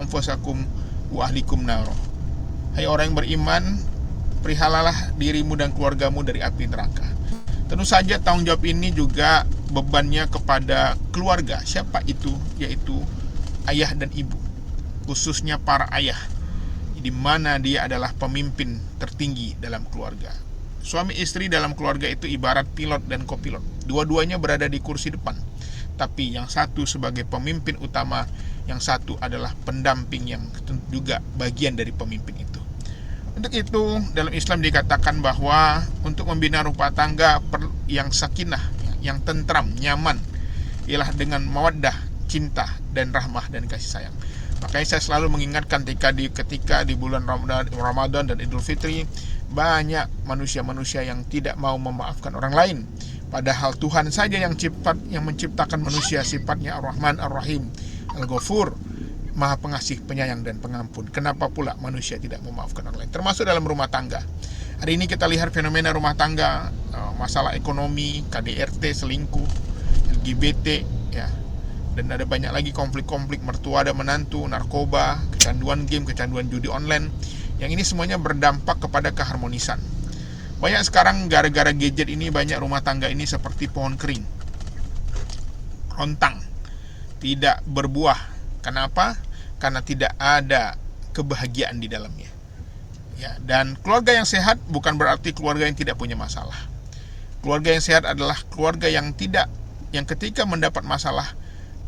anfusakum wa ahlikum nar. Hai orang yang beriman, perihalalah dirimu dan keluargamu dari api neraka. Tentu saja tanggung jawab ini juga bebannya kepada keluarga. Siapa itu? Yaitu ayah dan ibu, khususnya para ayah, di mana dia adalah pemimpin tertinggi dalam keluarga. Suami istri dalam keluarga itu ibarat pilot dan kopilot. Dua-duanya berada di kursi depan, tapi yang satu sebagai pemimpin utama, yang satu adalah pendamping yang juga bagian dari pemimpin itu. Untuk itu, dalam Islam dikatakan bahwa untuk membina rumah tangga yang sakinah, yang tentram, nyaman, ialah dengan mawaddah, cinta, dan rahmah dan kasih sayang. Makanya saya selalu mengingatkan ketika di bulan Ramadan dan Idul Fitri, banyak manusia-manusia yang tidak mau memaafkan orang lain. Padahal Tuhan saja yang menciptakan manusia, sifatnya Ar-Rahman Ar-Rahim, Al-Ghafur, Maha Pengasih, Penyayang, dan Pengampun. Kenapa pula manusia tidak memaafkan orang lain? Termasuk dalam rumah tangga. Hari ini kita lihat fenomena rumah tangga, masalah ekonomi, KDRT, selingkuh, LGBT, ya. Dan ada banyak lagi konflik-konflik mertua dan menantu, narkoba, kecanduan game, kecanduan judi online. Yang ini semuanya berdampak kepada keharmonisan. Banyak sekarang gara-gara gadget ini, banyak rumah tangga ini seperti pohon kering, rontang, tidak berbuah. Kenapa? Karena tidak ada kebahagiaan di dalamnya. Ya, dan keluarga yang sehat bukan berarti keluarga yang tidak punya masalah. Keluarga yang sehat adalah keluarga yang ketika mendapat masalah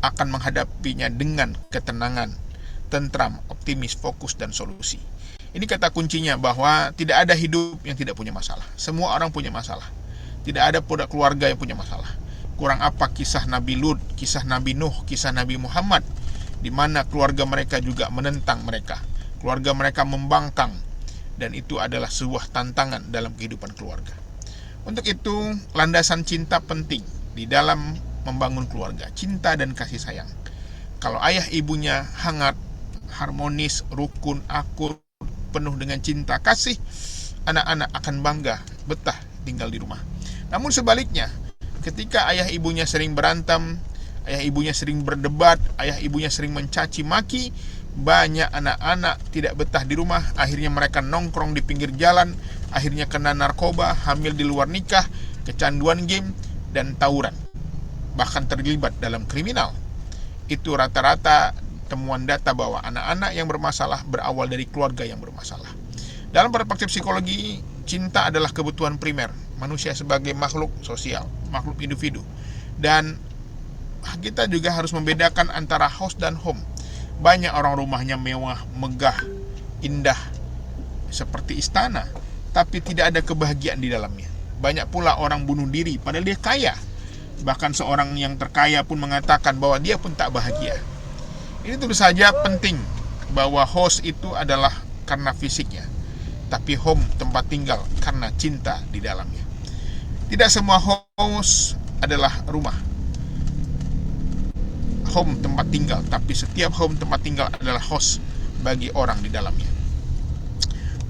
akan menghadapinya dengan ketenangan, tentram, optimis, fokus, dan solusi. Ini kata kuncinya, bahwa tidak ada hidup yang tidak punya masalah. Semua orang punya masalah. Tidak ada pula keluarga yang punya masalah. Kurang apa kisah Nabi Lut, kisah Nabi Nuh, kisah Nabi Muhammad, di mana keluarga mereka juga menentang mereka. Keluarga mereka membangkang, dan itu adalah sebuah tantangan dalam kehidupan keluarga. Untuk itu, landasan cinta penting di dalam membangun keluarga, cinta dan kasih sayang. Kalau ayah ibunya hangat, harmonis, rukun, akur, penuh dengan cinta kasih, anak-anak akan bangga, betah tinggal di rumah. Namun sebaliknya, ketika ayah ibunya sering berantem, ayah ibunya sering berdebat, ayah ibunya sering mencaci maki, banyak anak-anak tidak betah di rumah. Akhirnya mereka nongkrong di pinggir jalan, akhirnya kena narkoba, hamil di luar nikah, kecanduan game, dan tawuran, bahkan terlibat dalam kriminal. Itu rata-rata temuan data bahwa anak-anak yang bermasalah berawal dari keluarga yang bermasalah. Dalam perspektif psikologi, cinta adalah kebutuhan primer manusia sebagai makhluk sosial, makhluk individu. Dan kita juga harus membedakan antara house dan home. Banyak orang rumahnya mewah, megah, indah, seperti istana, tapi tidak ada kebahagiaan di dalamnya. Banyak pula orang bunuh diri padahal dia kaya. Bahkan seorang yang terkaya pun mengatakan bahwa dia pun tak bahagia. Ini tentu saja penting, bahwa host itu adalah karena fisiknya, tapi home, tempat tinggal, karena cinta di dalamnya. Tidak semua host adalah rumah, home tempat tinggal, tapi setiap home tempat tinggal adalah host bagi orang di dalamnya.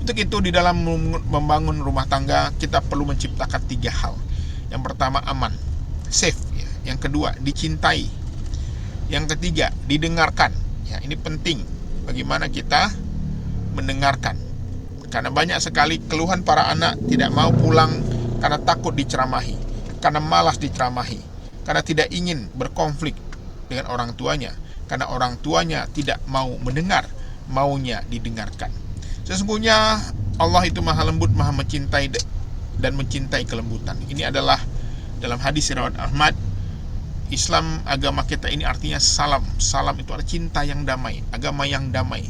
Untuk itu, di dalam membangun rumah tangga, kita perlu menciptakan 3 hal. Yang pertama, aman, safe, ya. Yang kedua, dicintai. Yang ketiga, didengarkan. Ya, ini penting, bagaimana kita mendengarkan. Karena banyak sekali keluhan para anak tidak mau pulang karena takut diceramahi, karena malas diceramahi, karena tidak ingin berkonflik dengan orang tuanya, karena orang tuanya tidak mau mendengar, maunya didengarkan. Sesungguhnya Allah itu maha lembut, maha mencintai dan mencintai kelembutan. Ini adalah dalam hadis riwayat Ahmad. Islam, agama kita ini artinya salam. Salam itu adalah cinta yang damai, agama yang damai.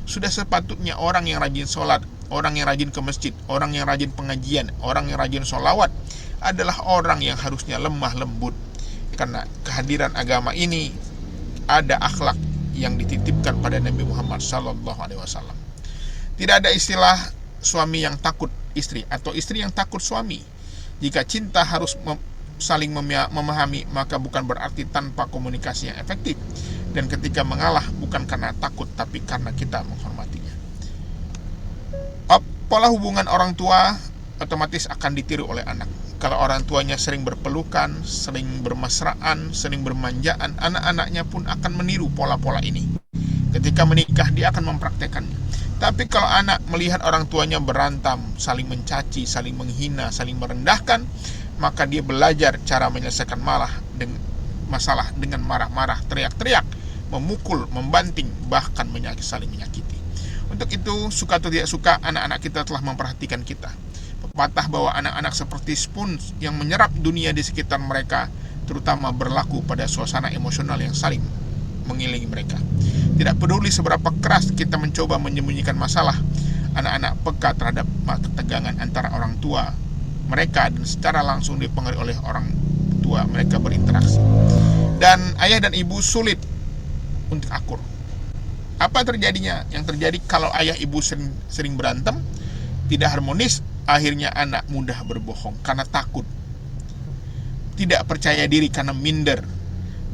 Sudah sepatutnya orang yang rajin sholat, orang yang rajin ke masjid, orang yang rajin pengajian, orang yang rajin sholawat adalah orang yang harusnya lemah lembut. Karena kehadiran agama ini ada akhlak yang dititipkan pada Nabi Muhammad SAW. Tidak ada istilah suami yang takut istri atau istri yang takut suami. Jika cinta harus saling memahami, maka bukan berarti tanpa komunikasi yang efektif. Dan ketika mengalah bukan karena takut, tapi karena kita menghormatinya. Pola hubungan orang tua otomatis akan ditiru oleh anak. Kalau orang tuanya sering berpelukan, sering bermesraan, sering bermanjaan, anak-anaknya pun akan meniru pola-pola ini. Ketika menikah dia akan mempraktekannya. Tapi kalau anak melihat orang tuanya berantem, saling mencaci, saling menghina, saling merendahkan, maka dia belajar cara menyelesaikan masalah dengan marah-marah, teriak-teriak, memukul, membanting, bahkan saling menyakiti. Untuk itu, suka atau tidak suka, anak-anak kita telah memperhatikan kita. Pepatah bahwa anak-anak seperti spons yang menyerap dunia di sekitar mereka, terutama berlaku pada suasana emosional yang saling mengiringi mereka. Tidak peduli seberapa keras kita mencoba menyembunyikan masalah, anak-anak peka terhadap ketegangan antara orang tua mereka dan secara langsung dipengaruhi oleh orang tua mereka berinteraksi. Dan ayah dan ibu sulit untuk akur. Apa terjadinya? Yang terjadi kalau ayah ibu sering berantem, tidak harmonis, akhirnya anak mudah berbohong karena takut, tidak percaya diri karena minder,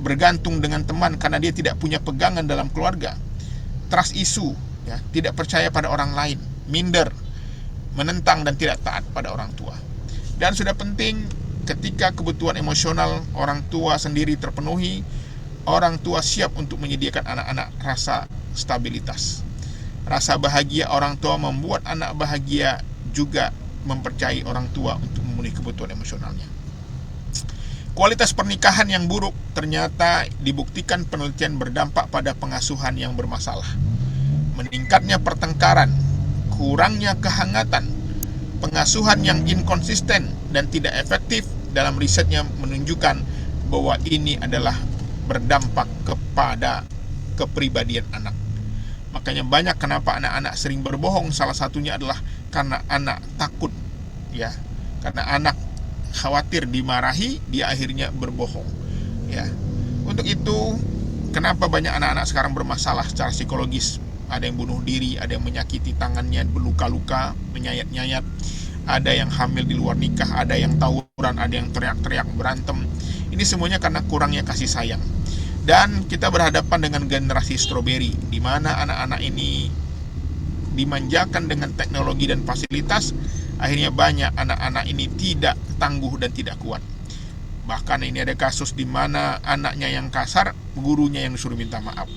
bergantung dengan teman karena dia tidak punya pegangan dalam keluarga, trust issue, ya, tidak percaya pada orang lain, minder, menentang dan tidak taat pada orang tua. Dan sudah penting, ketika kebutuhan emosional orang tua sendiri terpenuhi, orang tua siap untuk menyediakan anak-anak rasa stabilitas. Rasa bahagia orang tua membuat anak bahagia juga mempercayai orang tua untuk memenuhi kebutuhan emosionalnya. Kualitas pernikahan yang buruk ternyata dibuktikan penelitian berdampak pada pengasuhan yang bermasalah. Meningkatnya pertengkaran, kurangnya kehangatan, pengasuhan yang inkonsisten dan tidak efektif dalam risetnya menunjukkan bahwa ini adalah berdampak kepada kepribadian anak. Makanya banyak kenapa anak-anak sering berbohong, salah satunya adalah karena anak takut, ya. Karena anak khawatir dimarahi, dia akhirnya berbohong, ya. Untuk itu, kenapa banyak anak-anak sekarang bermasalah secara psikologis? Ada yang bunuh diri, ada yang menyakiti tangannya, berluka-luka, menyayat-nyayat, ada yang hamil di luar nikah, ada yang tawuran, ada yang teriak-teriak, berantem. Ini semuanya karena kurangnya kasih sayang. Dan kita berhadapan dengan generasi stroberi, di mana anak-anak ini dimanjakan dengan teknologi dan fasilitas. Akhirnya banyak anak-anak ini tidak tangguh dan tidak kuat. Bahkan ini ada kasus di mana anaknya yang kasar, gurunya yang disuruh minta maaf.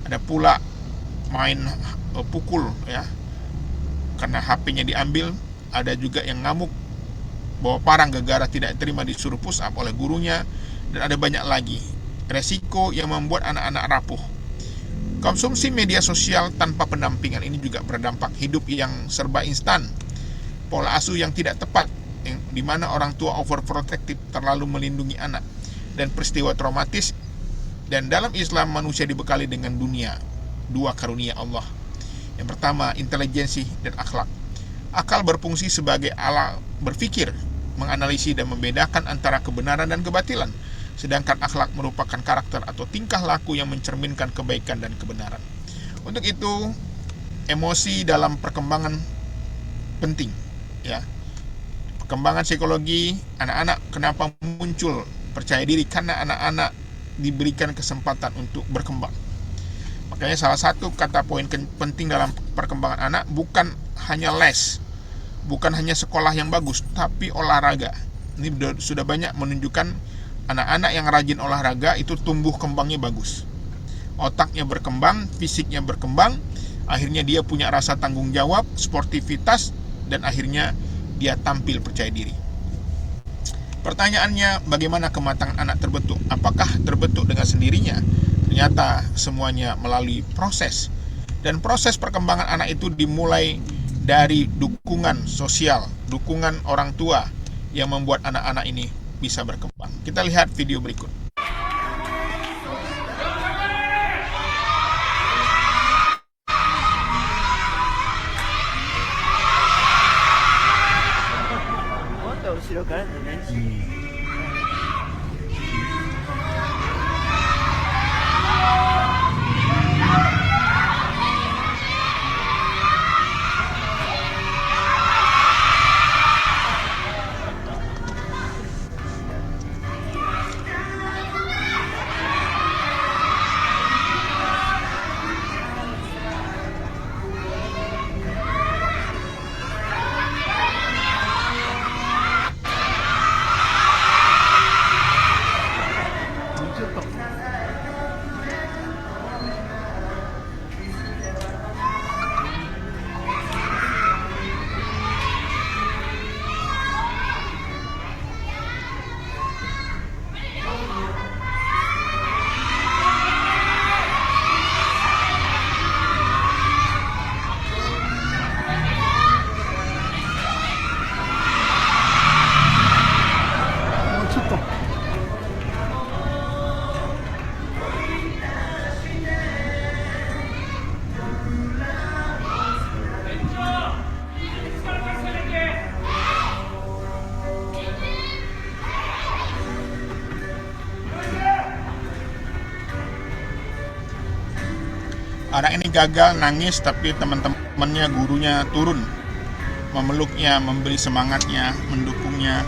Ada pula main pukul, ya, karena HP-nya diambil. Ada juga yang ngamuk, bawa parang gara-gara tidak terima disuruh push up oleh gurunya. Dan ada banyak lagi resiko yang membuat anak-anak rapuh. Konsumsi media sosial tanpa pendampingan ini juga berdampak. Hidup yang serba instan, pola asuh yang tidak tepat, di mana orang tua overprotective, terlalu melindungi anak, dan peristiwa traumatis. Dan dalam Islam, manusia dibekali dengan dua karunia Allah. Yang pertama, intelijensi dan akhlak. Akal berfungsi sebagai alat berpikir, menganalisis dan membedakan antara kebenaran dan kebatilan. Sedangkan akhlak merupakan karakter atau tingkah laku yang mencerminkan kebaikan dan kebenaran. Untuk itu, emosi dalam perkembangan penting, ya. Perkembangan psikologi anak-anak kenapa muncul percaya diri? Karena anak-anak diberikan kesempatan untuk berkembang. Makanya salah satu kata poin penting dalam perkembangan anak bukan hanya les, bukan hanya sekolah yang bagus, tapi olahraga. Ini sudah banyak menunjukkan anak-anak yang rajin olahraga itu tumbuh kembangnya bagus. Otaknya berkembang, fisiknya berkembang, akhirnya dia punya rasa tanggung jawab, sportivitas, dan akhirnya dia tampil percaya diri. Pertanyaannya, bagaimana kematangan anak terbentuk? Apakah terbentuk dengan sendirinya? Ternyata semuanya melalui proses. Dan proses perkembangan anak itu dimulai dari dukungan sosial, dukungan orang tua yang membuat anak-anak ini bisa berkembang. Kita lihat video berikut. Anak ini gagal, nangis, tapi teman-temannya, gurunya turun memeluknya, memberi semangatnya, mendukungnya.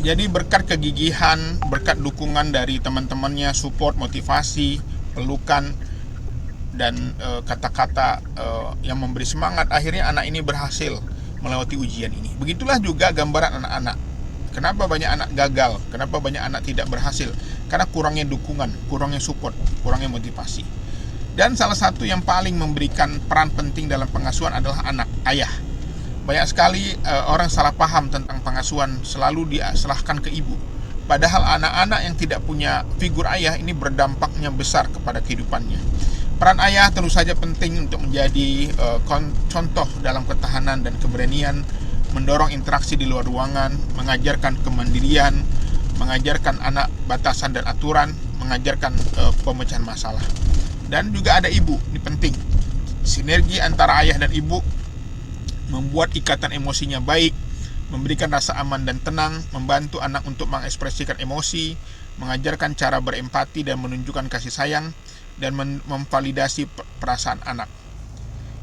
Jadi berkat kegigihan, berkat dukungan dari teman-temannya, support, motivasi, pelukan, dan kata-kata yang memberi semangat, akhirnya anak ini berhasil melewati ujian ini. Begitulah juga gambaran anak-anak. Kenapa banyak anak gagal? Kenapa banyak anak tidak berhasil? Karena kurangnya dukungan, kurangnya support, kurangnya motivasi. Dan salah satu yang paling memberikan peran penting dalam pengasuhan adalah anak, ayah. Banyak sekali orang salah paham tentang pengasuhan, selalu diserahkan ke ibu. Padahal anak-anak yang tidak punya figur ayah ini berdampaknya besar kepada kehidupannya. Peran ayah tentu saja penting untuk menjadi contoh dalam ketahanan dan keberanian, mendorong interaksi di luar ruangan, mengajarkan kemandirian, mengajarkan anak batasan dan aturan, mengajarkan pemecahan masalah. Dan juga ada ibu, ini penting. Sinergi antara ayah dan ibu membuat ikatan emosinya baik, memberikan rasa aman dan tenang, membantu anak untuk mengekspresikan emosi, mengajarkan cara berempati dan menunjukkan kasih sayang, dan memvalidasi perasaan anak.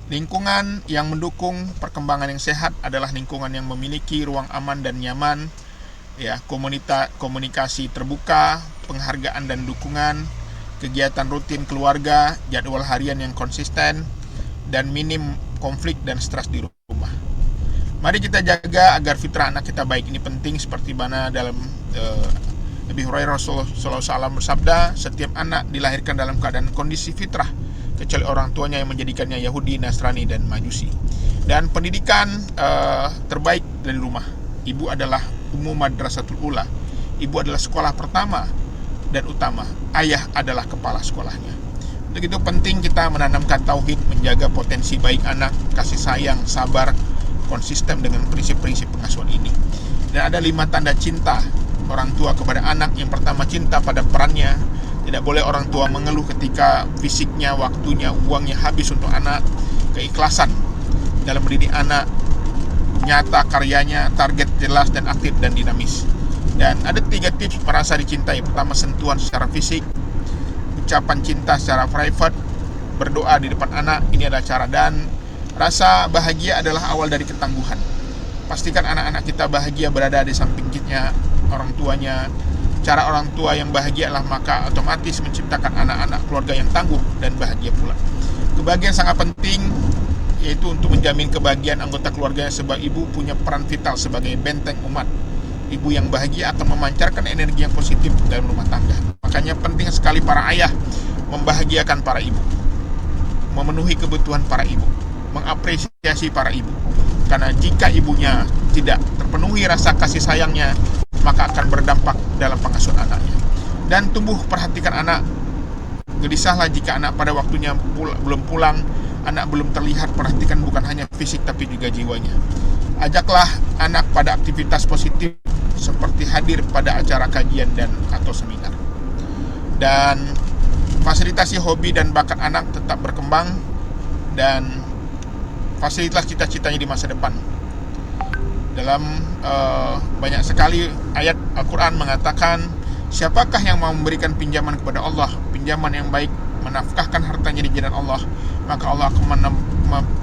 Lingkungan yang mendukung perkembangan yang sehat adalah lingkungan yang memiliki ruang aman dan nyaman, ya, komunikasi terbuka, penghargaan dan dukungan, kegiatan rutin keluarga, jadwal harian yang konsisten, dan minim konflik dan stres di rumah. Mari kita jaga agar fitrah anak kita baik. Ini penting, seperti mana dalam Nabi Hurairah Rasulullah SAW bersabda, setiap anak dilahirkan dalam keadaan kondisi fitrah, kecuali orang tuanya yang menjadikannya Yahudi, Nasrani, dan Majusi. Dan pendidikan terbaik dari rumah. Ibu adalah umum madrasatul ula. Ibu adalah sekolah pertama dan utama. Ayah adalah kepala sekolahnya. Untuk itu penting kita menanamkan tauhid, menjaga potensi baik anak, kasih sayang, sabar, konsisten dengan prinsip-prinsip pengasuhan ini. Dan ada 5 tanda cinta orang tua kepada anak. Yang pertama, cinta pada perannya. Tidak boleh orang tua mengeluh ketika fisiknya, waktunya, uangnya habis untuk anak. Keikhlasan dalam mendidik anak, nyata karyanya, target jelas dan aktif dan dinamis. Dan ada 3 tips merasa dicintai. Pertama, sentuhan secara fisik, ucapan cinta secara private, berdoa di depan anak. Ini adalah cara. Dan rasa bahagia adalah awal dari ketangguhan. Pastikan anak-anak kita bahagia berada di samping kita, orang tuanya. Cara orang tua yang bahagia adalah maka otomatis menciptakan anak-anak keluarga yang tangguh dan bahagia pula. Kebahagiaan sangat penting, yaitu untuk menjamin kebahagiaan anggota keluarganya, sebab ibu punya peran vital sebagai benteng umat. Ibu yang bahagia akan memancarkan energi yang positif dalam rumah tangga. Makanya penting sekali para ayah membahagiakan para ibu, memenuhi kebutuhan para ibu, mengapresiasi para ibu. Karena jika ibunya tidak terpenuhi rasa kasih sayangnya, maka akan berdampak dalam pengasuhan anaknya. Dan tumbuh perhatikan anak. Gelisahlah jika anak pada waktunya belum pulang, anak belum terlihat. Perhatikan bukan hanya fisik tapi juga jiwanya. Ajaklah anak pada aktivitas positif seperti hadir pada acara kajian dan atau seminar. Dan fasilitasi hobi dan bakat anak tetap berkembang, dan fasilitas cita-citanya di masa depan. Dalam banyak sekali ayat Al-Quran mengatakan, siapakah yang mau memberikan pinjaman kepada Allah, pinjaman yang baik, menafkahkan hartanya di jalan Allah, maka Allah akan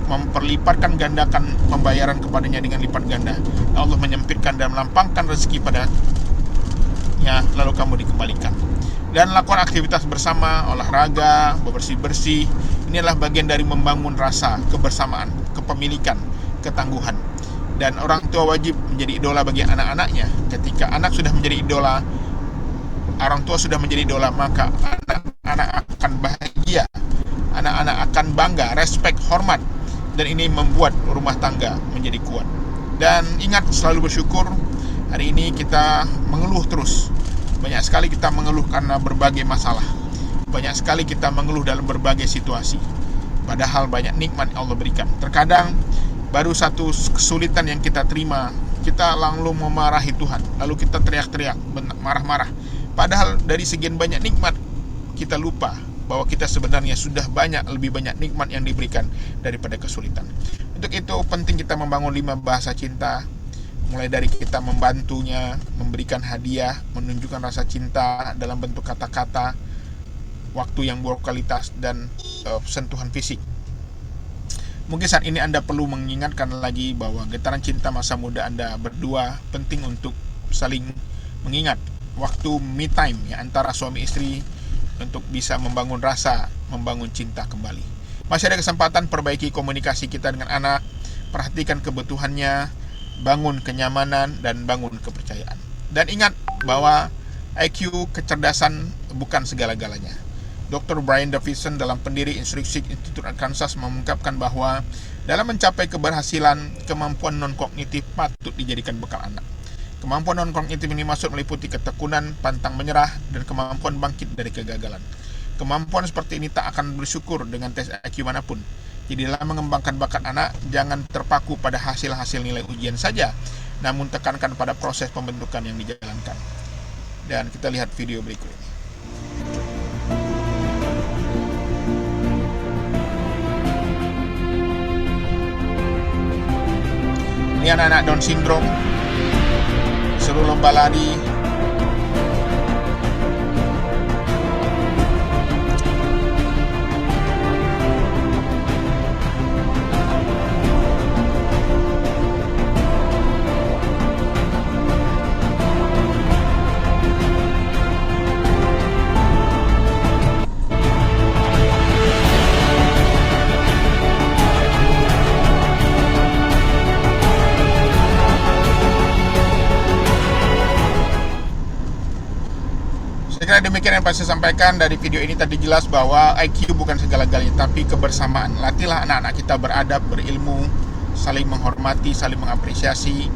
memperlipatkan gandakan pembayaran kepadanya dengan lipat ganda. Allah menyempitkan dan melampangkan rezeki padanya, lalu kamu dikembalikan. Dan lakukan aktivitas bersama, olahraga, bersih-bersih. Ini adalah bagian dari membangun rasa kebersamaan, kepemilikan, ketangguhan. Dan orang tua wajib menjadi idola bagi anak-anaknya. Ketika anak sudah menjadi idola, orang tua sudah menjadi idola, maka anak-anak akan bahagia, anak-anak akan bangga, respect, hormat. Dan ini membuat rumah tangga menjadi kuat. Dan ingat, selalu bersyukur. Hari ini kita mengeluh terus. Banyak sekali kita mengeluh karena berbagai masalah. Banyak sekali kita mengeluh dalam berbagai situasi. Padahal banyak nikmat yang Allah berikan. Terkadang baru satu kesulitan yang kita terima, kita langsung memarahi Tuhan. Lalu kita teriak-teriak, marah-marah. Padahal dari sekian banyak nikmat, kita lupa bahwa kita sebenarnya sudah lebih banyak nikmat yang diberikan daripada kesulitan. Untuk itu penting kita membangun 5 bahasa cinta, mulai dari kita membantunya, memberikan hadiah, menunjukkan rasa cinta dalam bentuk kata-kata, waktu yang berkualitas, dan sentuhan fisik. Mungkin saat ini Anda perlu mengingatkan lagi bahwa getaran cinta masa muda Anda berdua penting untuk saling mengingat waktu me time ya, antara suami istri, untuk bisa membangun rasa, membangun cinta kembali. Masih ada kesempatan perbaiki komunikasi kita dengan anak, perhatikan kebutuhannya, bangun kenyamanan, dan bangun kepercayaan. Dan ingat bahwa IQ, kecerdasan bukan segala-galanya. Dr. Brian Davidson, dalam pendiri Instruksi Institute Arkansas, mengungkapkan bahwa dalam mencapai keberhasilan, kemampuan non-kognitif patut dijadikan bekal anak. Kemampuan non-kognitif ini maksud meliputi ketekunan, pantang menyerah, dan kemampuan bangkit dari kegagalan. Kemampuan seperti ini tak akan bersyukur dengan tes IQ manapun. Jadi dalam mengembangkan bakat anak, jangan terpaku pada hasil-hasil nilai ujian saja, namun tekankan pada proses pembentukan yang dijalankan. Dan kita lihat video berikut ini. Ini anak-anak Down syndrome seru lomba lari. Saya kira demikian yang saya sampaikan dari video ini. Tadi jelas bahwa IQ bukan segala-galanya, tapi kebersamaan. Latihlah anak-anak kita beradab, berilmu, saling menghormati, saling mengapresiasi,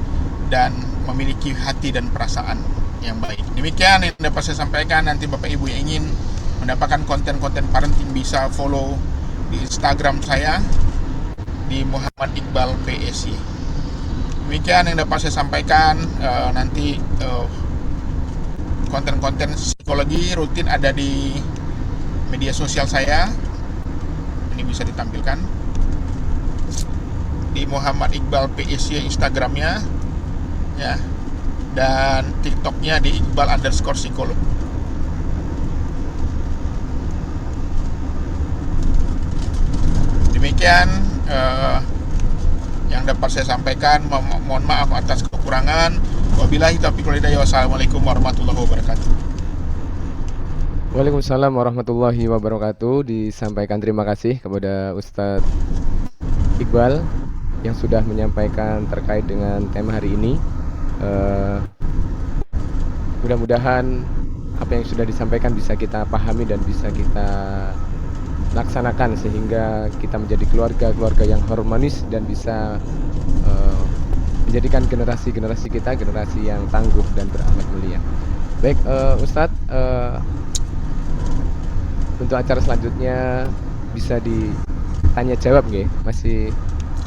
dan memiliki hati dan perasaan yang baik. Demikian yang dapat saya sampaikan. Nanti Bapak Ibu yang ingin mendapatkan konten-konten parenting bisa follow di Instagram saya di Muhammad Iqbal PSY. Demikian yang dapat saya sampaikan. Nanti konten-konten psikologi rutin ada di media sosial saya. Ini bisa ditampilkan di Muhammad Iqbal PSY Instagramnya ya, dan TikToknya di Iqbal_psikolog. Demikian yang dapat saya sampaikan. Mohon maaf atas kekurangan. Wabillahi taufiq wal hidayah. Wassalamualaikum warahmatullahi wabarakatuh. Waalaikumsalam warahmatullahi wabarakatuh. Disampaikan terima kasih kepada Ustadz Iqbal yang sudah menyampaikan terkait dengan tema hari ini. Mudah-mudahan apa yang sudah disampaikan bisa kita pahami dan bisa kita laksanakan sehingga kita menjadi keluarga yang harmonis dan bisa menjadikan generasi kita generasi yang tangguh dan berakhlak mulia. Baik, Ustadz, untuk acara selanjutnya bisa ditanya jawab nggih? Masih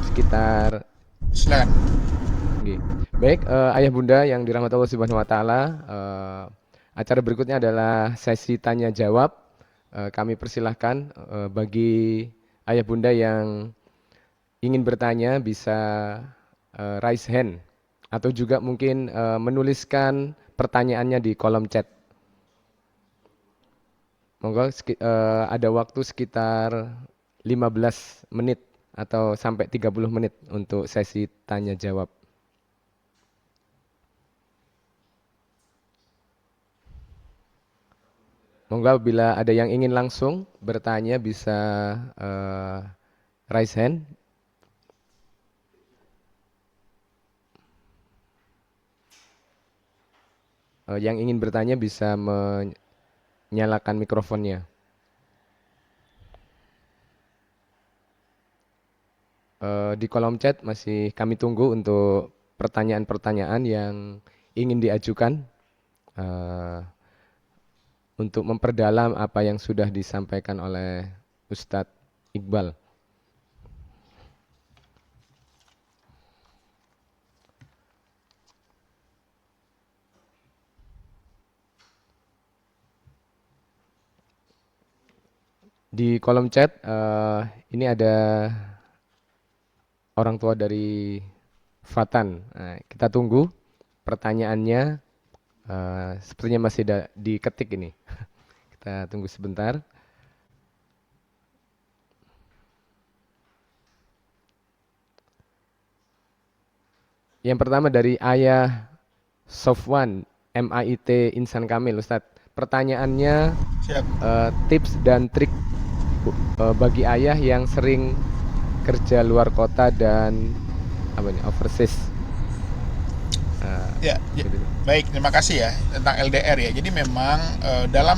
sekitar, silakan. nggih. Baik, ayah bunda yang dirahmati Allah Subhanahu wa taala, acara berikutnya adalah sesi tanya jawab. Kami persilahkan bagi ayah bunda yang ingin bertanya bisa raise hand atau juga mungkin menuliskan pertanyaannya di kolom chat. Monggo, ada waktu sekitar 15 menit atau sampai 30 menit untuk sesi tanya jawab. Monggo bila ada yang ingin langsung bertanya bisa raise hand. Yang ingin bertanya bisa menyalakan mikrofonnya. Di kolom chat masih kami tunggu untuk pertanyaan-pertanyaan yang ingin diajukan eh, untuk memperdalam apa yang sudah disampaikan oleh Ustadz Iqbal. Di kolom chat ini ada orang tua dari Fatan. Nah, kita tunggu pertanyaannya. Sepertinya masih diketik ini. Kita tunggu sebentar. Yang pertama dari Ayah Sofwan, MAIT Insan Kamil, Ustadz. Pertanyaannya, Siap. tips dan trik bagi ayah yang sering kerja luar kota dan overseas. Ya, Gitu. baik, terima kasih ya tentang LDR ya. Jadi memang dalam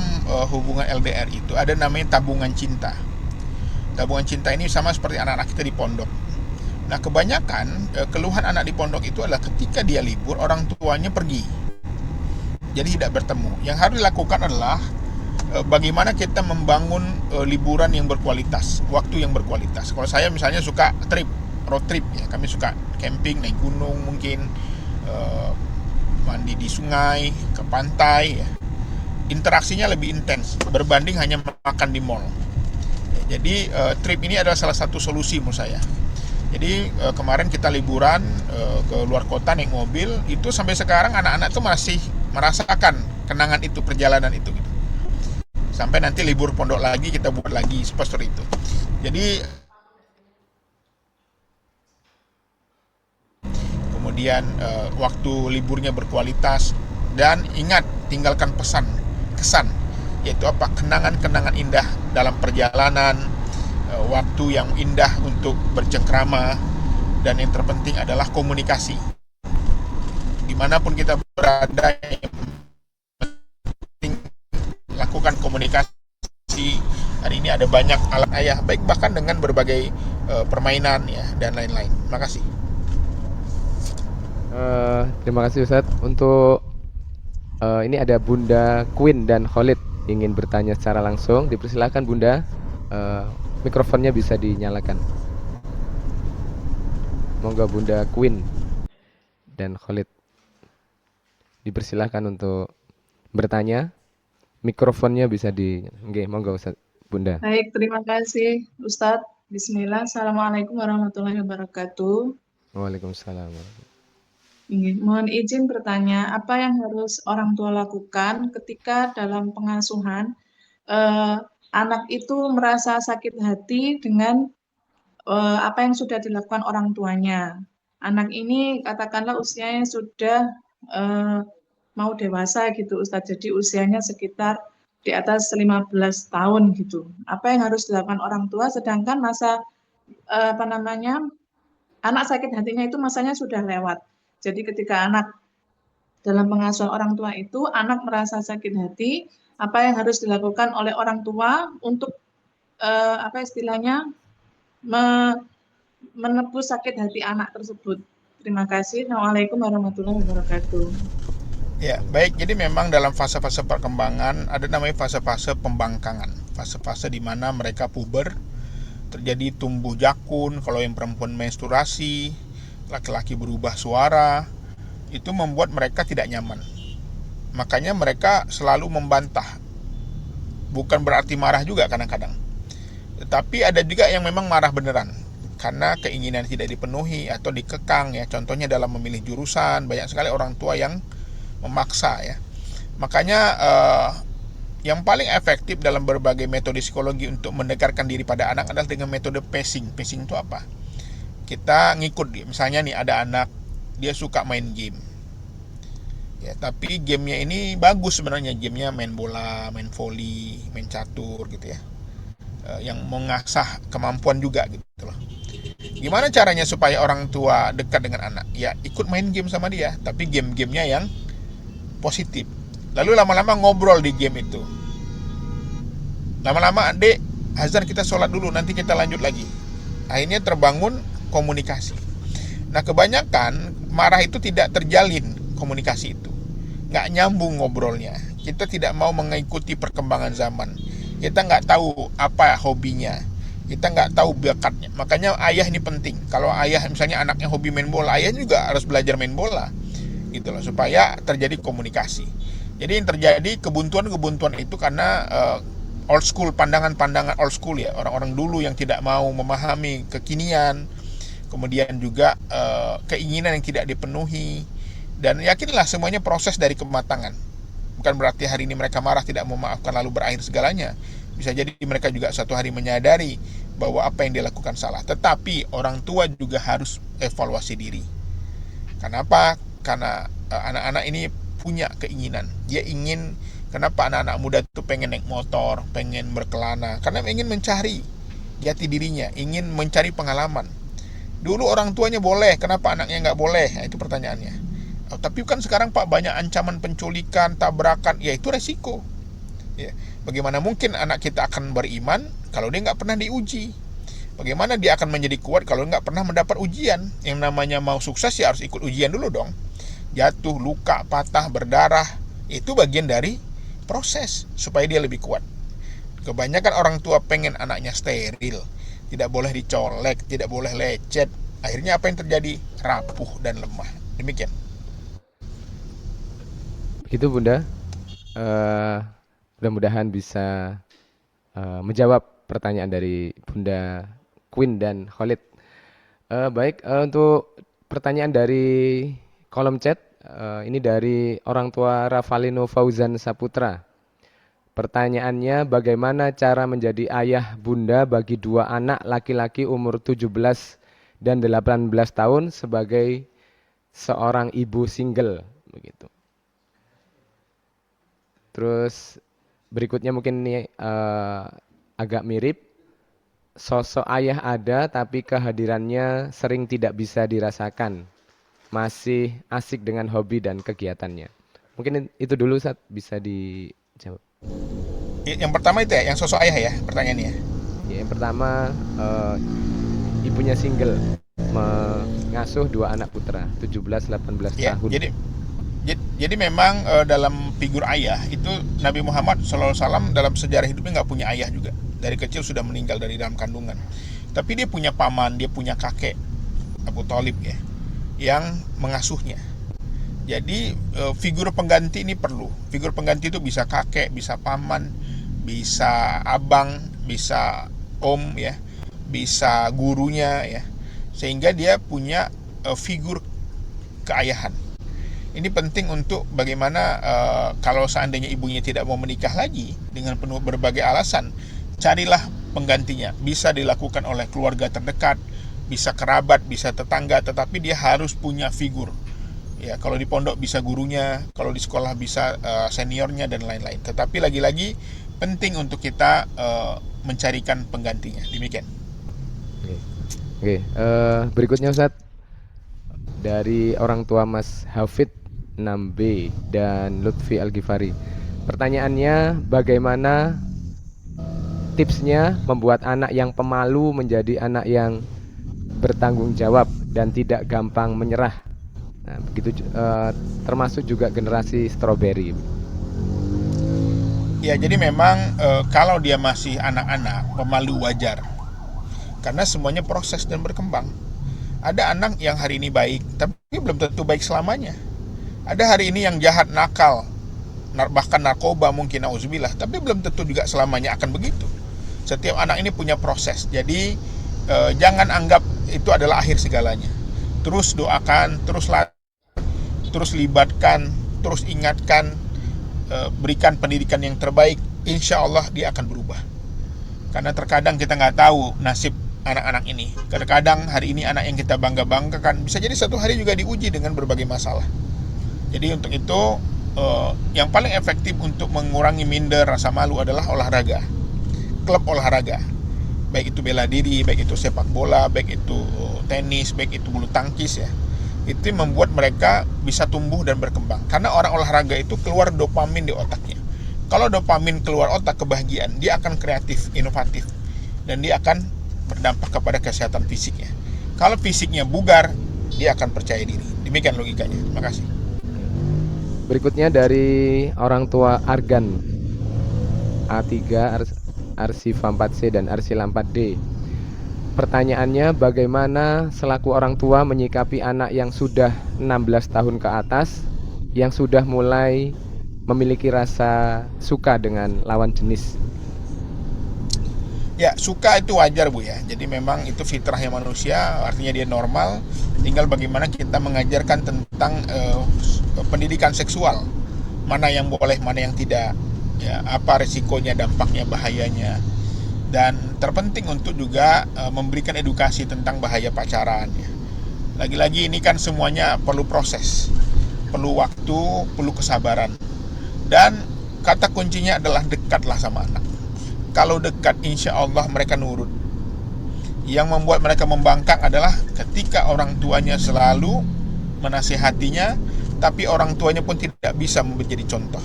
hubungan LDR itu ada namanya tabungan cinta. Tabungan cinta ini sama seperti anak-anak kita di pondok. Nah, kebanyakan keluhan anak di pondok itu adalah ketika dia libur, orang tuanya pergi. Jadi tidak bertemu. Yang harus dilakukan adalah bagaimana kita membangun liburan yang berkualitas, waktu yang berkualitas. Kalau saya misalnya suka road trip ya, kami suka camping, naik gunung mungkin, mandi di sungai, ke pantai ya. Interaksinya lebih intens berbanding hanya makan di mall. Jadi trip ini adalah salah satu solusi menurut saya. Jadi kemarin kita liburan ke luar kota naik mobil, itu sampai sekarang anak-anak tuh masih merasakan kenangan itu, perjalanan itu gitu. Sampai nanti libur pondok lagi kita buat lagi seperti itu. Jadi kemudian waktu liburnya berkualitas, dan ingat tinggalkan kesan, yaitu apa, kenangan-kenangan indah dalam perjalanan, waktu yang indah untuk bercengkrama, dan yang terpenting adalah komunikasi. Dimanapun kita berada, lakukan komunikasi. Hari ini ada banyak alat ayah, baik bahkan dengan berbagai permainan ya dan lain-lain. Terima kasih. Terima kasih Ustadz. Untuk ini ada Bunda Queen dan Khalid ingin bertanya secara langsung. Dipersilakan Bunda, mikrofonnya bisa dinyalakan. Monggo Bunda Queen dan Khalid, dipersilakan untuk bertanya. Mikrofonnya bisa monggo Ustadz Bunda. Baik, terima kasih Ustadz. Bismillah. Assalamualaikum warahmatullahi wabarakatuh. Waalaikumsalam. Mohon izin bertanya, apa yang harus orang tua lakukan ketika dalam pengasuhan anak itu merasa sakit hati dengan apa yang sudah dilakukan orang tuanya. Anak ini katakanlah usianya sudah mau dewasa gitu Ustadz, jadi usianya sekitar di atas 15 tahun gitu. Apa yang harus dilakukan orang tua, sedangkan masa anak sakit hatinya itu masanya sudah lewat. Jadi ketika anak dalam pengasuhan orang tua itu, anak merasa sakit hati, apa yang harus dilakukan oleh orang tua untuk menebus sakit hati anak tersebut. Terima kasih. Assalamualaikum warahmatullahi wabarakatuh. Ya, baik. Jadi memang dalam fase-fase perkembangan ada namanya fase-fase pembangkangan. Fase-fase di mana mereka puber, terjadi tumbuh jakun, kalau yang perempuan menstruasi, laki-laki berubah suara, itu membuat mereka tidak nyaman. Makanya mereka selalu membantah. Bukan berarti marah juga kadang-kadang. Tetapi ada juga yang memang marah beneran karena keinginan tidak dipenuhi atau dikekang ya. Contohnya dalam memilih jurusan, banyak sekali orang tua yang memaksa ya. Makanya yang paling efektif dalam berbagai metode psikologi untuk mendekatkan diri pada anak adalah dengan metode pacing. Pacing itu apa? Kita ngikut dia. Misalnya nih ada anak, dia suka main game. Ya, tapi gamenya ini bagus sebenarnya. Gamenya main bola, main volley, main catur gitu ya. Yang mengasah kemampuan juga gitu loh. Gimana caranya supaya orang tua dekat dengan anak? Ya ikut main game sama dia, tapi game-gamenya yang positif. Lalu lama-lama ngobrol di game itu. Lama-lama, Dek, azan kita sholat dulu, nanti kita lanjut lagi. Akhirnya terbangun komunikasi. Nah kebanyakan marah itu tidak terjalin komunikasi itu. nggak nyambung ngobrolnya. Kita tidak mau mengikuti perkembangan zaman. Kita nggak tahu apa hobinya. Kita nggak tahu bakatnya. Makanya ayah ini penting. Kalau ayah misalnya anaknya hobi main bola, ayah juga harus belajar main bola, gitu loh, supaya terjadi komunikasi. Jadi yang terjadi kebuntuan-kebuntuan itu karena old school, pandangan-pandangan old school ya, orang-orang dulu yang tidak mau memahami kekinian, kemudian juga keinginan yang tidak dipenuhi. Dan yakinlah semuanya proses dari kematangan. Bukan berarti hari ini mereka marah tidak memaafkan lalu berakhir segalanya. Bisa jadi mereka juga suatu hari menyadari bahwa apa yang dilakukan salah. Tetapi orang tua juga harus evaluasi diri. Kenapa? Karena anak-anak ini punya keinginan. Dia ingin, kenapa anak-anak muda itu pengen naik motor, pengen berkelana? Karena ingin mencari jati dirinya, ingin mencari pengalaman. Dulu orang tuanya boleh, kenapa anaknya nggak boleh? Nah, itu pertanyaannya. Tapi kan sekarang Pak banyak ancaman penculikan, tabrakan, ya itu resiko. Ya, bagaimana mungkin anak kita akan beriman kalau dia nggak pernah diuji? Bagaimana dia akan menjadi kuat kalau nggak pernah mendapat ujian? Yang namanya mau sukses ya harus ikut ujian dulu dong. Jatuh, luka, patah, berdarah, itu bagian dari proses supaya dia lebih kuat. Kebanyakan orang tua pengen anaknya steril, tidak boleh dicolek, tidak boleh lecet. Akhirnya apa yang terjadi? Rapuh dan lemah. Demikian. Begitu Bunda. Eh, Mudah-mudahan bisa menjawab pertanyaan dari Bunda Queen dan Khalid. Baik, untuk pertanyaan dari kolom chat, ini dari orang tua Ravalino Fauzan Saputra. Pertanyaannya, bagaimana cara menjadi ayah bunda bagi dua anak laki-laki umur 17 dan 18 tahun sebagai seorang ibu single, begitu. Terus berikutnya mungkin ini agak mirip. Sosok ayah ada tapi kehadirannya sering tidak bisa dirasakan. Masih asik dengan hobi dan kegiatannya. Mungkin itu dulu saat bisa dijawab. Yang pertama itu ya, yang sosok ayah ya pertanyaannya. Ya, yang pertama ibunya single mengasuh dua anak putra 17-18 Ya, tahun. jadi memang dalam figur ayah itu Nabi Muhammad SAW dalam sejarah hidupnya nggak punya ayah juga. Dari kecil sudah meninggal dari dalam kandungan. Tapi dia punya paman, dia punya kakek Abu Thalib ya, yang mengasuhnya. Jadi figur pengganti ini perlu. Figur pengganti itu bisa kakek, bisa paman, bisa abang, bisa om ya, bisa gurunya ya. Sehingga dia punya figur keayahan. Ini penting untuk bagaimana kalau seandainya ibunya tidak mau menikah lagi dengan penuh berbagai alasan, carilah penggantinya. Bisa dilakukan oleh keluarga terdekat, bisa kerabat, bisa tetangga, tetapi dia harus punya figur. Ya, kalau di pondok bisa gurunya, kalau di sekolah bisa seniornya dan lain-lain. Tetapi lagi-lagi penting untuk kita mencarikan penggantinya. Demikian. Oke, berikutnya Ustadz dari orang tua Mas Hafid 6B dan Lutfi Al-Ghifari. Pertanyaannya, bagaimana tipsnya membuat anak yang pemalu menjadi anak yang bertanggung jawab dan tidak gampang menyerah? Nah, begitu termasuk juga generasi strawberry. Ya, jadi memang kalau dia masih anak-anak, pemalu wajar. Karena semuanya proses dan berkembang. Ada anak yang hari ini baik, tapi belum tentu baik selamanya. Ada hari ini yang jahat, nakal, bahkan narkoba mungkin, auzubillah, tapi belum tentu juga selamanya akan begitu. Setiap anak ini punya proses. Jadi jangan anggap itu adalah akhir segalanya. Terus doakan, terus libatkan, terus ingatkan, berikan pendidikan yang terbaik. Insya Allah dia akan berubah. Karena terkadang kita nggak tahu nasib anak-anak ini. Terkadang hari ini anak yang kita bangga-banggakan bisa jadi satu hari juga diuji dengan berbagai masalah. Jadi untuk itu yang paling efektif untuk mengurangi minder rasa malu adalah olahraga. Klub olahraga. Baik itu bela diri, baik itu sepak bola, baik itu tenis, baik itu bulu tangkis ya. Itu membuat mereka bisa tumbuh dan berkembang. Karena orang olahraga itu keluar dopamin di otaknya. Kalau dopamin keluar otak, kebahagiaan, dia akan kreatif, inovatif, dan dia akan berdampak kepada kesehatan fisiknya. Kalau fisiknya bugar, dia akan percaya diri. Demikian logikanya. Terima kasih. Berikutnya dari orang tua Argan A3 Arsiva 4C dan Arsila 4D. Pertanyaannya, bagaimana selaku orang tua menyikapi anak yang sudah 16 tahun ke atas yang sudah mulai memiliki rasa suka dengan lawan jenis? Ya, suka itu wajar Bu ya. Jadi memang itu fitrahnya manusia, artinya dia normal. Tinggal bagaimana kita mengajarkan tentang pendidikan seksual. Mana yang boleh, mana yang tidak. Ya, apa resikonya, dampaknya, bahayanya. Dan terpenting untuk juga memberikan edukasi tentang bahaya pacaran ya. Lagi-lagi ini kan semuanya perlu proses, perlu waktu, perlu kesabaran. Dan kata kuncinya adalah dekatlah sama anak. Kalau dekat, insya Allah mereka nurut. Yang membuat mereka membangkang adalah ketika orang tuanya selalu menasihatinya, tapi orang tuanya pun tidak bisa menjadi contoh.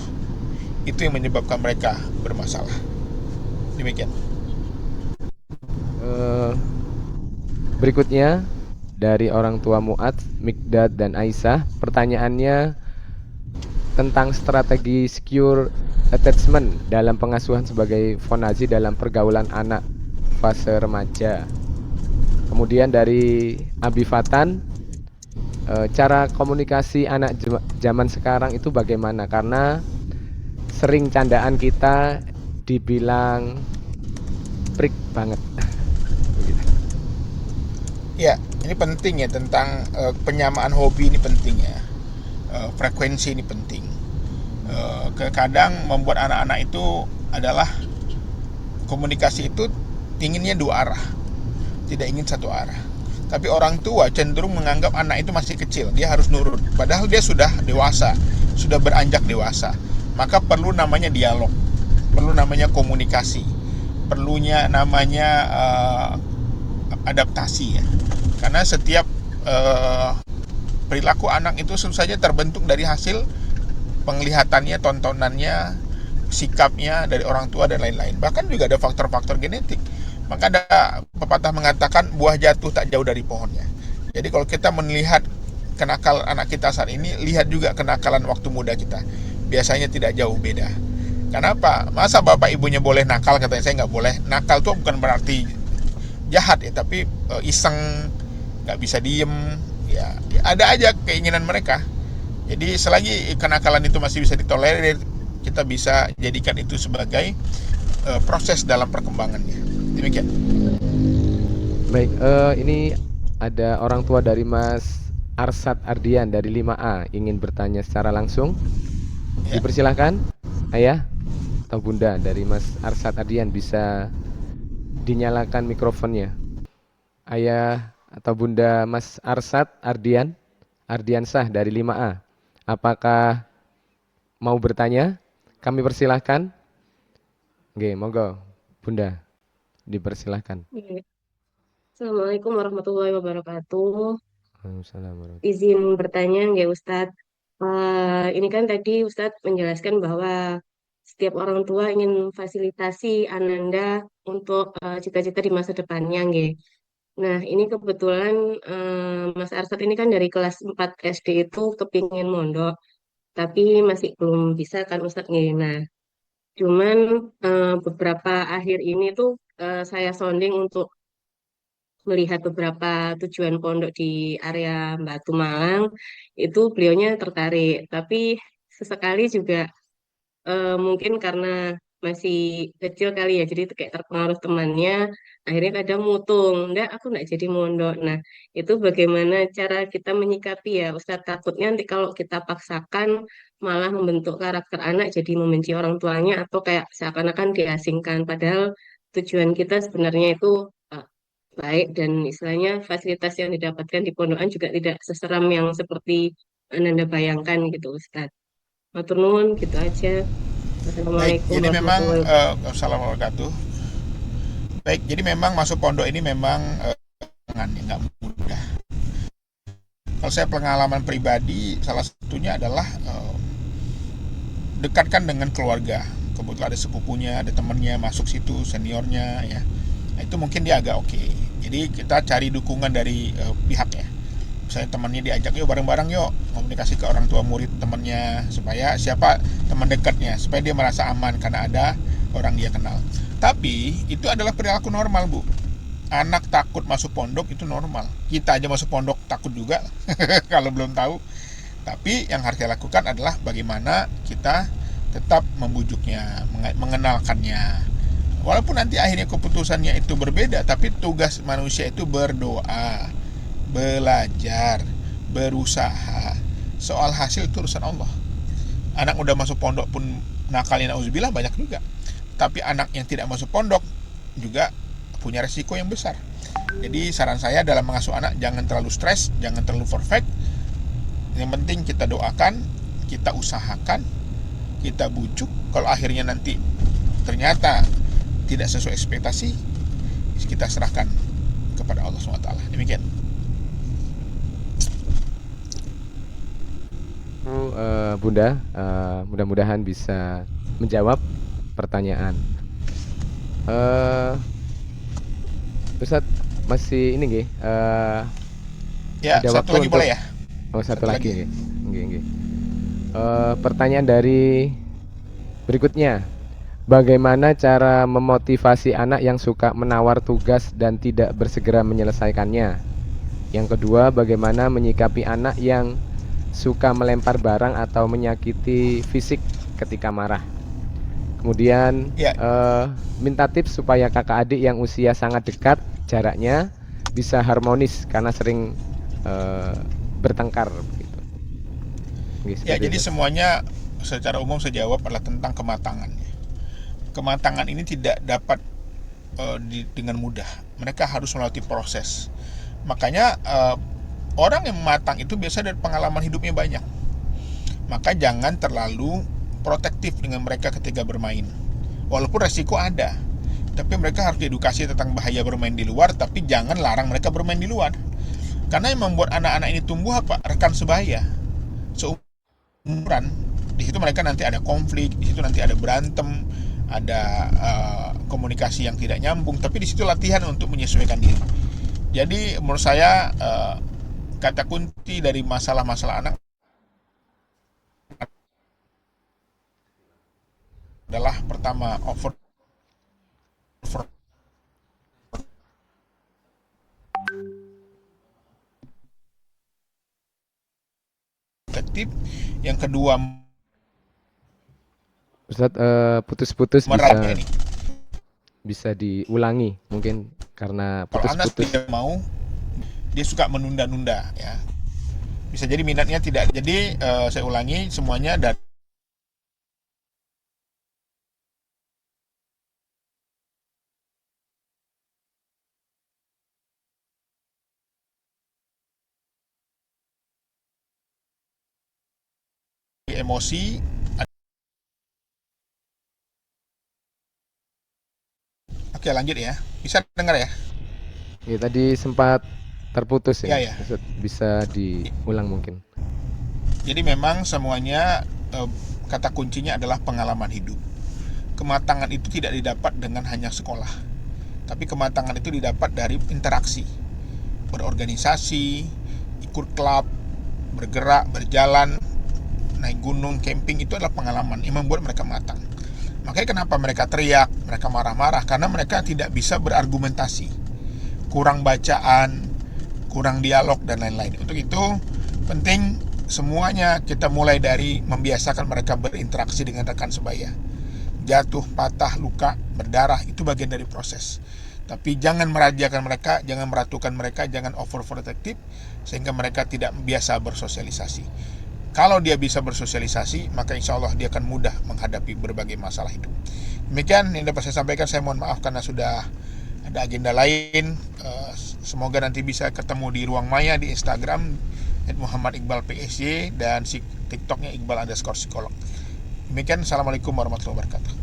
Itu yang menyebabkan mereka bermasalah. Demikian. Berikutnya dari orang tua Mu'ad, Mikdad, dan Aisyah. Pertanyaannya tentang strategi secure attachment dalam pengasuhan sebagai fonasi dalam pergaulan anak fase remaja. Kemudian dari Abi Fatan, cara komunikasi anak zaman sekarang itu bagaimana? Karena sering candaan kita dibilang prik banget. Ya, ini penting ya tentang penyamaan hobi ini penting ya. Frekuensi ini penting. Kadang membuat anak-anak itu adalah komunikasi itu inginnya dua arah, tidak ingin satu arah. Tapi orang tua cenderung menganggap anak itu masih kecil, dia harus nurut. Padahal dia sudah dewasa, sudah beranjak dewasa. Maka perlu namanya dialog, perlu namanya komunikasi, perlunya namanya adaptasi ya. Karena setiap perilaku anak itu saja terbentuk dari hasil penglihatannya, tontonannya, sikapnya dari orang tua dan lain-lain. Bahkan juga ada faktor-faktor genetik. Maka ada pepatah mengatakan buah jatuh tak jauh dari pohonnya. Jadi kalau kita melihat kenakalan anak kita saat ini, lihat juga kenakalan waktu muda kita. Biasanya tidak jauh beda. Kenapa? Masa bapak ibunya boleh nakal, katanya saya nggak boleh. Nakal itu bukan berarti jahat ya, tapi iseng, nggak bisa diem. Ya, ada aja keinginan mereka. Jadi selagi kenakalan itu masih bisa ditolerir, kita bisa jadikan itu sebagai proses dalam perkembangannya. Demikian. Baik, ini ada orang tua dari Mas Arsat Ardian dari 5A ingin bertanya secara langsung. Ya. Dipersilahkan, Ayah atau Bunda dari Mas Arsat Ardian bisa dinyalakan mikrofonnya. Ayah atau Bunda Mas Arsat Ardiansah dari 5A. Apakah mau bertanya? Kami persilahkan. Oke, monggo Bunda, dipersilahkan. Assalamualaikum warahmatullahi wabarakatuh. Waalaikumsalam. Izin bertanya, nggak Ustadz? Ini kan tadi Ustadz menjelaskan bahwa setiap orang tua ingin fasilitasi Ananda untuk cita-cita di masa depannya, nggak? Nah, ini kebetulan Mas Arsat ini kan dari kelas 4 SD itu kepingin mondok, tapi masih belum bisa kan Ustadz, nggak? Nah, cuman beberapa akhir ini tuh saya sounding untuk melihat beberapa tujuan pondok di area Batu Malang, itu beliaunya tertarik. Tapi sesekali juga mungkin karena masih kecil kali ya, jadi kayak terpengaruh temannya, akhirnya kadang mutung, enggak, aku enggak jadi mondok. Nah, itu bagaimana cara kita menyikapi ya, Ustaz, takutnya nanti kalau kita paksakan malah membentuk karakter anak jadi membenci orang tuanya atau kayak seakan-akan diasingkan, padahal tujuan kita sebenarnya itu eh, baik dan istilahnya fasilitas yang didapatkan di pondokan juga tidak seseram yang seperti Anda bayangkan gitu, Ustaz. Matur nuwun, gitu aja. Baik, Assalamualaikum jadi memang warahmatullahi wabarakatuh. Assalamualaikum warahmatullahi wabarakatuh. Baik, jadi memang masuk pondok ini memang nggak mudah. Kalau saya pengalaman pribadi, salah satunya adalah dekatkan dengan keluarga. Kebetulan ada sepupunya, ada temannya masuk situ, seniornya ya. Nah, itu mungkin dia agak oke. Jadi kita cari dukungan dari pihaknya. Saya temannya diajak, yuk bareng-bareng yuk komunikasi ke orang tua murid temannya, supaya siapa teman dekatnya, supaya dia merasa aman karena ada orang dia kenal. Tapi itu adalah perilaku normal, Bu. Anak takut masuk pondok itu normal. Kita aja masuk pondok takut juga kalau belum tahu. Tapi yang harus kita lakukan adalah bagaimana kita tetap membujuknya, mengenalkannya. Walaupun nanti akhirnya keputusannya itu berbeda, tapi tugas manusia itu berdoa, belajar, berusaha. Soal hasil itu urusan Allah. Anak udah masuk pondok pun nakalin, auzubillah, banyak juga. Tapi anak yang tidak masuk pondok juga punya resiko yang besar. Jadi saran saya dalam mengasuh anak, jangan terlalu stres, jangan terlalu perfect. Yang penting kita doakan, kita usahakan, kita bujuk. Kalau akhirnya nanti ternyata tidak sesuai ekspektasi, kita serahkan kepada Allah SWT. Demikian. Bunda, mudah-mudahan bisa menjawab pertanyaan. Ustadz masih ini nggih? Ya, Ada satu waktu lagi untuk- boleh ya? Oh, satu Satu lagi lagi. nggih. Nggih, nggih. Pertanyaan dari berikutnya. Bagaimana cara memotivasi anak yang suka menawar tugas dan tidak bersegera menyelesaikannya? Yang kedua, bagaimana menyikapi anak yang suka melempar barang atau menyakiti fisik ketika marah? Kemudian Ya. minta tips supaya kakak adik yang usia sangat dekat jaraknya bisa harmonis karena sering bertengkar begitu. Nggih, Ya, seperti jadi itu. semuanya secara umum saya jawab adalah tentang kematangan. Kematangan ini tidak dapat dengan mudah. Mereka harus melalui proses. Makanya orang yang matang itu biasa dari pengalaman hidupnya banyak. Maka jangan terlalu protektif dengan mereka ketika bermain. Walaupun resiko ada, tapi mereka harus diedukasi tentang bahaya bermain di luar, tapi jangan larang mereka bermain di luar. Karena yang membuat anak-anak ini tumbuh apa? Rekan sebaya. Seumuran. Di situ mereka nanti ada konflik, di situ nanti ada berantem, ada komunikasi yang tidak nyambung, tapi di situ latihan untuk menyesuaikan diri. Jadi menurut saya kata kunci dari masalah-masalah anak adalah pertama overprotective, yang kedua Ustadz, putus-putus meraja ini. bisa diulangi mungkin karena Kalau anak putus-putus. tidak mau, dia suka menunda-nunda ya. Bisa jadi minatnya tidak. Jadi saya ulangi semuanya dari emosi. Oke, lanjut ya. Bisa dengar ya? Ya, tadi sempat terputus Ya, ya. ya. Ustadz, bisa diulang mungkin. Jadi memang semuanya kata kuncinya adalah pengalaman hidup. Kematangan itu tidak didapat dengan hanya sekolah, tapi kematangan itu didapat dari interaksi, berorganisasi, ikut klub, bergerak, berjalan, naik gunung, camping. Itu adalah pengalaman yang membuat mereka matang. Makanya kenapa mereka teriak, mereka marah-marah, karena mereka tidak bisa berargumentasi, kurang bacaan, kurang dialog, dan lain-lain. Untuk itu penting semuanya kita mulai dari membiasakan mereka berinteraksi dengan rekan sebaya. Jatuh, patah, luka, berdarah, itu bagian dari proses. Tapi jangan merajakan mereka, jangan meratukan mereka, jangan overprotective, sehingga mereka tidak biasa bersosialisasi. Kalau dia bisa bersosialisasi, maka insya Allah dia akan mudah menghadapi berbagai masalah hidup. Demikian yang dapat saya sampaikan. Saya mohon maaf karena sudah ada agenda lain. Semoga nanti bisa ketemu di ruang maya di Instagram @muhammadiqbalpsy dan TikToknya Iqbal_psikolog. Demikian, Assalamualaikum warahmatullahi wabarakatuh.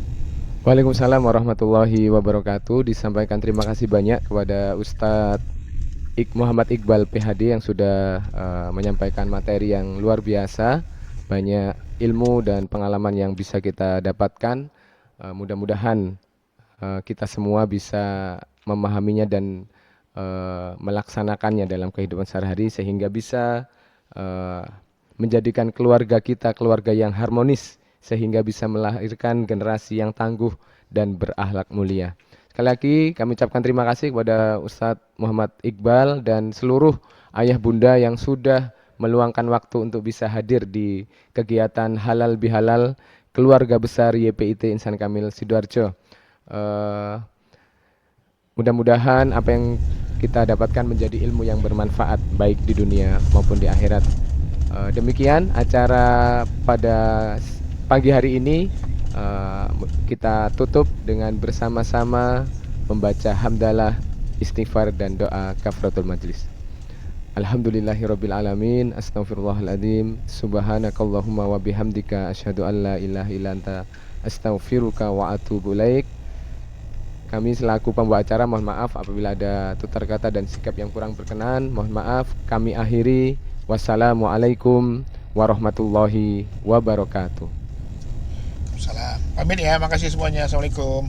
Waalaikumsalam warahmatullahi wabarakatuh. Disampaikan terima kasih banyak kepada Ustadz Muhammad Iqbal PhD yang sudah menyampaikan materi yang luar biasa, banyak ilmu dan pengalaman yang bisa kita dapatkan. Mudah-mudahan kita semua bisa memahaminya dan melaksanakannya dalam kehidupan sehari-hari sehingga bisa eh, menjadikan keluarga kita keluarga yang harmonis sehingga bisa melahirkan generasi yang tangguh dan berakhlak mulia. Sekali lagi kami ucapkan terima kasih kepada Ustadz Muhammad Iqbal dan seluruh ayah bunda yang sudah meluangkan waktu untuk bisa hadir di kegiatan halal bihalal keluarga besar YPIT Insan Kamil Sidoarjo. Eh, Mudah-mudahan apa yang kita dapatkan menjadi ilmu yang bermanfaat baik di dunia maupun di akhirat. Demikian acara pada pagi hari ini. Kita tutup dengan bersama-sama membaca hamdalah, istighfar dan doa kafaratul majlis. Alhamdulillahirabbil alamin, astaghfirullahaladzim, subhanakallahumma wa bihamdika asyhadu an la ilaha illa anta astaghfiruka wa atubu ilaik. Kami selaku pembawa acara mohon maaf apabila ada tutur kata dan sikap yang kurang berkenan. Mohon maaf. Kami akhiri. Wassalamualaikum warahmatullahi wabarakatuh. Salam. Pamit ya, makasih semuanya. Assalamualaikum.